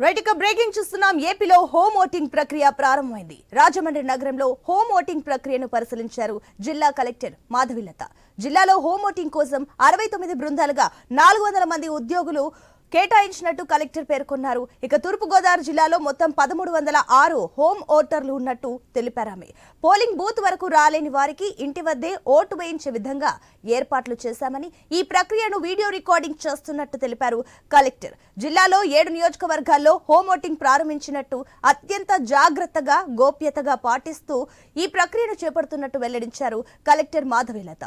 Right ఇక breaking చూస్తున్నాం. ఏపీలో హోమ్ ఓటింగ్ ప్రక్రియ ప్రారంభమైంది. రాజమండ్రి నగరంలో హోమ్ ఓటింగ్ ప్రక్రియను పరిశీలించారు జిల్లా కలెక్టర్ మాధవిలత. జిల్లాలో హోమ్ ఓటింగ్ కోసం 69 బృందాలుగా 400 మంది ఉద్యోగులు కేటాయించినట్టు కలెక్టర్ పేర్కొన్నారు. ఇక తూర్పుగోదావరి జిల్లాలో మొత్తం 1306 హోమ్ ఓటర్లు ఉన్నట్టు తెలిపారామె. పోలింగ్ బూత్ వరకు రాలేని వారికి ఇంటి వద్దే ఓటు వేయించే విధంగా ఏర్పాట్లు చేశామని, ఈ ప్రక్రియను వీడియో రికార్డింగ్ చేస్తున్నట్టు తెలిపారు కలెక్టర్. జిల్లాలో 7 నియోజకవర్గాల్లో హోమ్ ఓటింగ్ ప్రారంభించినట్టు, అత్యంత జాగ్రత్తగా గోప్యతగా పాటిస్తూ ఈ ప్రక్రియను చేపడుతున్నట్టు వెల్లడించారు కలెక్టర్ మాధవిలత.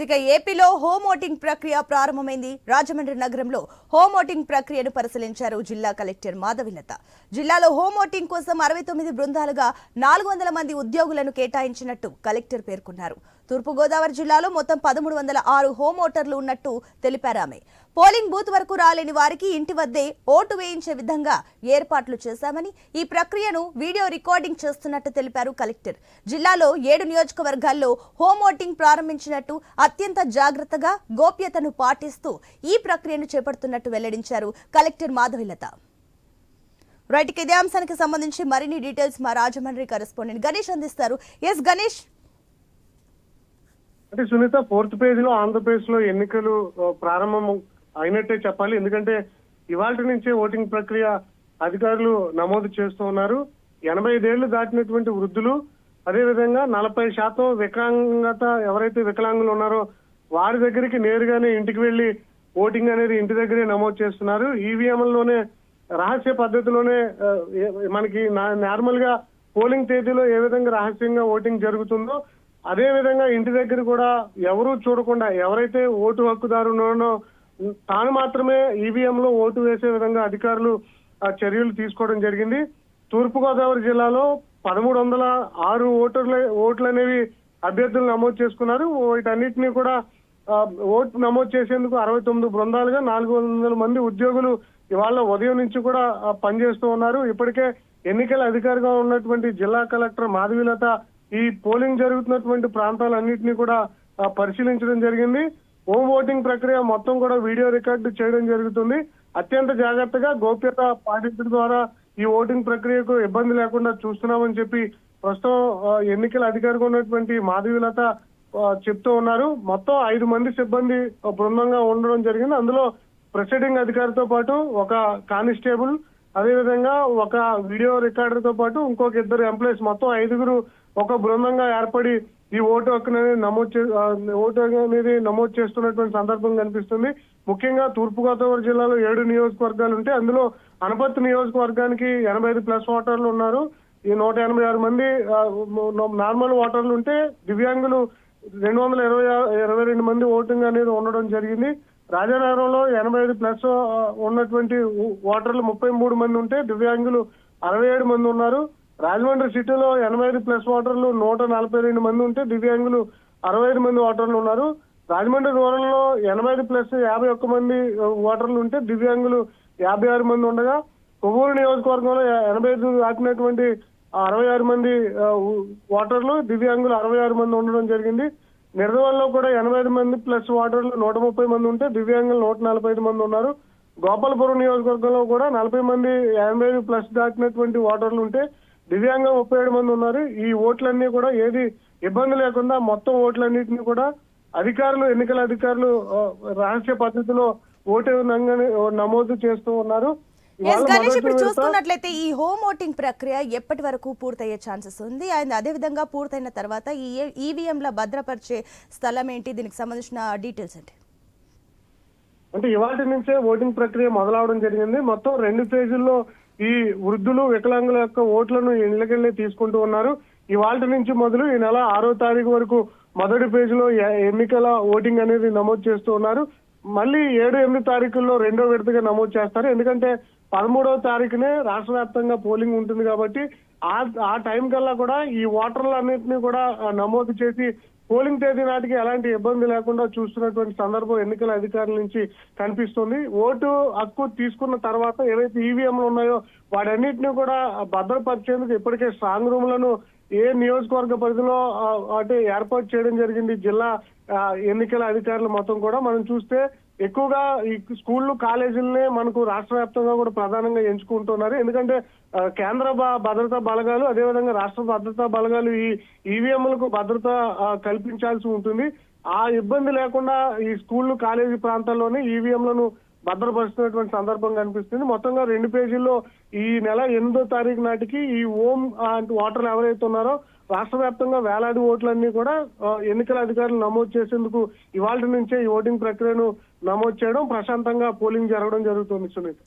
ఇక ఏపీలో హోమ్ ఓటింగ్ ప్రక్రియ ప్రారంభమైంది. రాజమండ్రి నగరంలో హోమ్ ఓటింగ్ ప్రక్రియను పరిశీలించారు జిల్లా కలెక్టర్ మాధవిలత. జిల్లాలో హోమ్ ఓటింగ్ కోసం 69 బృందాలుగా 400 మంది ఉద్యోగులను కేటాయించినట్టు కలెక్టర్ పేర్కొన్నారు. తూర్పుగోదావరి జిల్లాలో మొత్తం 1306 హోమ్ ఓటర్లు ఉన్నట్టు తెలిపారామె. పోలింగ్ బూత్ వరకు రాలేని వారికి ఇంటి వద్దే ఓటు వేయించే విధంగా ఏర్పాట్లు చేశామని, ఈ ప్రక్రియను వీడియో రికార్డింగ్ చేస్తున్నట్టు తెలిపారు కలెక్టర్. జిల్లాలో 7 నియోజకవర్గాల్లో హోమ్ ఓటింగ్ ప్రారంభించినట్టు, అత్యంత జాగ్రత్తగా గోప్యతను పాటిస్తూ ఈ ప్రక్రియను చేపడుతున్నట్టు వెల్లడించారు కలెక్టర్ మాధవిలత. రైట్, ఇదే అంశానికి సంబంధించి మరిన్ని డీటెయిల్స్ మా రాజమండ్రి కరెస్పాండెంట్ గణేష్ అందిస్తారు. ఎస్ గణేష్. అంటే సునీత, 4th పేజీలో ఆంధ్రప్రదేశ్ లో ఎన్నికలు ప్రారంభం అయినట్టే చెప్పాలి. ఎందుకంటే ఇవాళ నుంచే ఓటింగ్ ప్రక్రియ అధికారులు నమోదు చేస్తూ ఉన్నారు. 85 ఏళ్లు దాటినటువంటి వృద్ధులు, అదేవిధంగా 40% వికలాంగత ఎవరైతే వికలాంగులు ఉన్నారో వారి దగ్గరికి నేరుగానే ఇంటికి వెళ్లి ఓటింగ్ అనేది ఇంటి దగ్గరే నమోదు చేస్తున్నారు. ఈవీఎంలోనే రహస్య పద్ధతిలోనే మనకి నార్మల్ గా పోలింగ్ తేదీలో ఏ విధంగా రహస్యంగా ఓటింగ్ జరుగుతుందో అదే విధంగా ఇంటి దగ్గర కూడా ఎవరూ చూడకుండా ఎవరైతే ఓటు హక్కుదారు ఉన్నారో తాను మాత్రమే ఈవీఎం లో ఓటు వేసే విధంగా అధికారులు చర్యలు తీసుకోవడం జరిగింది. తూర్పుగోదావరి జిల్లాలో 1306 ఓట్లు అనేవి అభ్యర్థులు నమోదు చేసుకున్నారు. వీటన్నిటినీ కూడా ఓటు నమోదు చేసేందుకు 69 బృందాలుగా 400 మంది ఉద్యోగులు ఇవాళ ఉదయం నుంచి కూడా పనిచేస్తూ ఉన్నారు. ఇప్పటికే ఎన్నికల అధికారిగా ఉన్నటువంటి జిల్లా కలెక్టర్ మాధవిలత ఈ పోలింగ్ జరుగుతున్నటువంటి ప్రాంతాలన్నింటినీ కూడా పరిశీలించడం జరిగింది. హోమ్ ఓటింగ్ ప్రక్రియ మొత్తం కూడా వీడియో రికార్డు చేయడం జరుగుతుంది. అత్యంత జాగ్రత్తగా గోప్యత పాటించడం ద్వారా ఈ ఓటింగ్ ప్రక్రియకు ఇబ్బంది లేకుండా చూస్తున్నామని చెప్పి ప్రస్తుతం ఎన్నికల అధికారిగా ఉన్నటువంటి మాధవిలత చెప్తూ ఉన్నారు. మొత్తం 5 మంది సిబ్బంది బృందంగా ఉండడం జరిగింది. అందులో ప్రిసైడింగ్ అధికారితో పాటు ఒక కానిస్టేబుల్, అదేవిధంగా ఒక వీడియో రికార్డర్ తో పాటు ఇంకొక 2 ఎంప్లాయీస్, మొత్తం 5గురు ఒక బృందంగా ఏర్పడి ఈ ఓటు హక్కు అనేది నమోదు చేస్తున్నటువంటి సందర్భం కనిపిస్తుంది. ముఖ్యంగా తూర్పుగోదావరి జిల్లాలో 7 నియోజకవర్గాలు ఉంటే అందులో అనపర్తి నియోజకవర్గానికి 85+ ఓటర్లు ఉన్నారు. ఈ 186 మంది నార్మల్ ఓటర్లు ఉంటే దివ్యాంగులు 222 మంది ఓటింగ్ అనేది ఉండడం జరిగింది. రాజానగరంలో 85+ ఉన్నటువంటి ఓటర్లు 33 మంది ఉంటే దివ్యాంగులు 67 మంది ఉన్నారు. రాజమండ్రి సిటీలో 85+ ఓటర్లు 142 మంది ఉంటే దివ్యాంగులు 65 మంది ఓటర్లు ఉన్నారు. రాజమండ్రి రూరల్ లో 85+ 51 మంది ఓటర్లు ఉంటే దివ్యాంగులు 56 మంది ఉండగా, కొవ్వూరు నియోజకవర్గంలో 85 దాటినటువంటి 66 మంది ఓటర్లు, దివ్యాంగులు 66 మంది ఉండడం జరిగింది. నిర్దవల్లో కూడా 85+ ఓటర్లు 130 మంది ఉంటే దివ్యాంగులు 145 మంది ఉన్నారు. గోపాలపురం నియోజకవర్గంలో కూడా 40 మంది 85+ దాటినటువంటి ఓటర్లు ఉంటే దివ్యాంగం 37 మంది ఉన్నారు. ఈ ఓట్లన్నీ కూడా ఏది ఇబ్బంది లేకుండా మొత్తం ఓట్లన్నింటినీ కూడా అధికారులు, ఎన్నికల అధికారులు రహస్య పద్ధతిలో ఓటు నమోదు చేస్తూ ఉన్నారు. ఇప్పుడు చూస్తున్నట్లయితే ఈ హోమ్ ఓటింగ్ ప్రక్రియ ఎప్పటి వరకు పూర్తయ్యే ఛాన్సెస్ ఉంది? అండ్ అదే విధంగా పూర్తయిన తర్వాత ఈ ఈవీఎంల భద్రపరిచే స్థలం ఏంటి? దీనికి సంబంధించిన డీటెయిల్స్ ఏంటి? అంటే ఇవాళ నుంచే ఓటింగ్ ప్రక్రియ మొదలవడం జరిగింది. మొత్తం 2 ఫేజుల్లో ఈ వృద్ధులు, వికలాంగుల యొక్క ఓట్లను ఇళ్లకెళ్లే తీసుకుంటూ ఉన్నారు. ఇవాళ నుంచి మొదలు ఈ నెల 6వ తారీఖు వరకు మొదటి ఫేజ్లో ఎన్నికల ఓటింగ్ అనేది నమోదు చేస్తూ ఉన్నారు. మళ్ళీ 7, 8 తారీఖుల్లో 2వ విడతగా నమోదు చేస్తారు. ఎందుకంటే 13వ తారీఖునే రాష్ట్ర వ్యాప్తంగా పోలింగ్ ఉంటుంది కాబట్టి ఆ టైం కల్లా కూడా ఈ ఓటర్లన్నింటినీ కూడా నమోదు చేసి పోలింగ్ తేదీ నాటికి ఎలాంటి ఇబ్బంది లేకుండా చూస్తున్నటువంటి సందర్భం ఎన్నికల అధికారుల నుంచి కనిపిస్తుంది. ఓటు హక్కు తీసుకున్న తర్వాత ఏవైతే ఈవీఎంలు ఉన్నాయో వాటన్నిటిని కూడా భద్రపరిచేందుకు ఇప్పటికే స్ట్రాంగ్ రూమ్లను ఏ నియోజకవర్గ పరిధిలో అంటే ఏర్పాటు చేయడం జరిగింది. జిల్లా ఎన్నికల అధికారులు మొత్తం కూడా మనం చూస్తే ఎక్కువగా ఈ స్కూళ్లు కాలేజీలనే మనకు రాష్ట్ర వ్యాప్తంగా కూడా ప్రధానంగా ఎంచుకుంటున్నారు. ఎందుకంటే కేంద్ర భద్రతా బలగాలు అదేవిధంగా రాష్ట్ర భద్రతా బలగాలు ఈ ఈవీఎంలకు భద్రత కల్పించాల్సి ఉంటుంది. ఆ ఇబ్బంది లేకుండా ఈ స్కూళ్లు కాలేజీ ప్రాంతాల్లోనే ఈవీఎంలను భద్రపరుస్తున్నటువంటి సందర్భం కనిపిస్తుంది. మొత్తంగా 2 పేజీల్లో ఈ నెల 8వ తారీఖు నాటికి ఈ ఓటర్లు ఎవరైతే ఉన్నారో రాష్ట్ర వ్యాప్తంగా వేలాది ఓట్లన్నీ కూడా ఎన్నికల అధికారులు నమోదు చేసేందుకు ఇవాళ నుంచే ఈ ఓటింగ్ ప్రక్రియను నమోదు చేయడం, ప్రశాంతంగా పోలింగ్ జరగడం జరుగుతుంది. సునీత.